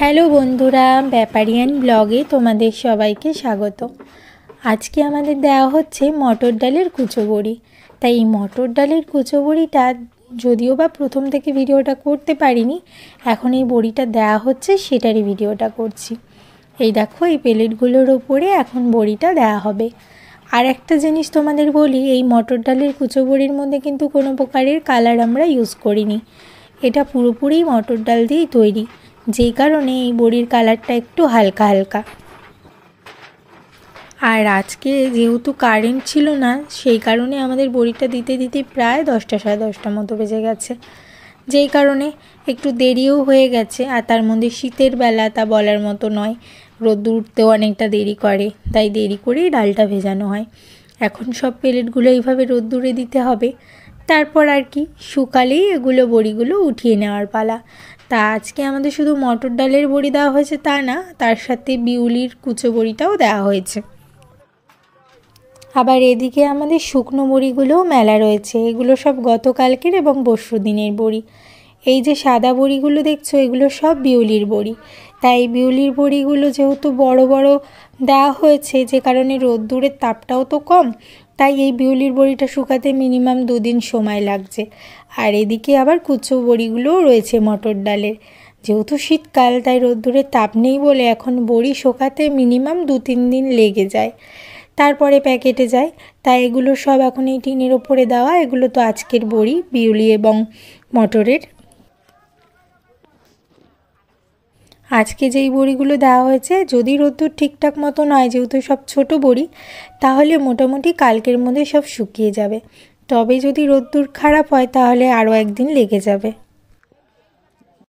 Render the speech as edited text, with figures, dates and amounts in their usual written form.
Hello বন্ধুরা, ব্যাপারিয়ান ব্লগে তোমাদের সবাইকে স্বাগত। আজকে আমাদের দেওয়া হচ্ছে মটর ডালের কুচো বড়ি। তাই এই মটর ডালের কুচো বড়িটা যদিও বা প্রথম থেকে ভিডিওটা করতে পারিনি, এখন এই বড়িটা দেওয়া হচ্ছে সেটারই ভিডিওটা করছি। এই দেখো, এই প্লেটগুলোর ওপরে এখন বড়িটা দেওয়া হবে। আর একটা জিনিস তোমাদের বলি, এই মটর ডালের কুচো বড়ির মধ্যে কিন্তু কোনো প্রকারের কালার আমরা ইউজ করিনি। এটা পুরোপুরি মটর ডাল দিয়েই তৈরি, যেই কারণে এই বড়ির কালারটা একটু হালকা হালকা। আর আজকে যেহেতু কারেন্ট ছিল না, সেই কারণে আমাদের বড়িটা দিতে দিতে প্রায় 10টা সাড়ে 10টা মতো বেজে গেছে, যেই কারণে একটু দেরিও হয়ে গেছে। আর তার মধ্যে শীতের বেলা, তা বলার মতো নয়, রোদ্দুর উঠতেও অনেকটা দেরি করে, তাই দেরি করেই ডালটা ভেজানো হয়। এখন সব প্লেটগুলো এইভাবে রোদ্দুরে দিতে হবে, তারপর আর কি শুকালেই এগুলো বড়িগুলো উঠিয়ে নেওয়ার পালা। তা আজকে আমাদের শুধু মটর ডালের বড়ি দেওয়া হয়েছে তা না, তার সাথে বিউলির কুচো বড়িটাও দেওয়া হয়েছে। আবার এদিকে আমাদের শুকনো বড়িগুলোও মেলা রয়েছে, এগুলো সব গতকালকের এবং পরশু দিনের বড়ি। এই যে সাদা বড়িগুলো দেখছো, এগুলো সব বিউলির বড়ি। তাই বিউলির বড়িগুলো যেহেতু বড় বড় দেওয়া হয়েছে, যে কারণে রোদ্দুরের তাপটাও তো কম, তাই এই বিউলির বড়িটা শুকাতে মিনিমাম 2 দিন সময় লাগছে। আর এদিকে আবার কুচো বড়িগুলোও রয়েছে মটর ডালের। যেহেতু শীতকাল, তাই রোদ্দুরের তাপ নেই বলে এখন বড়ি শুকাতে মিনিমাম 2-3 দিন লেগে যায়, তারপরে প্যাকেটে যায়। তাই এগুলো সব এখন এই টিনের ওপরে দেওয়া। এগুলো তো আজকের বড়ি, বিউলি এবং মটরের। আজকে যেই বড়িগুলো দেওয়া হয়েছে, যদি রোদ্দুর ঠিকঠাক মতো নয়, যেহেতু সব ছোট বড়ি, তাহলে মোটামুটি কালকের মধ্যে সব শুকিয়ে যাবে। তবে যদি রোদ্দুর খারাপ হয়, তাহলে আরও একদিন লেগে যাবে।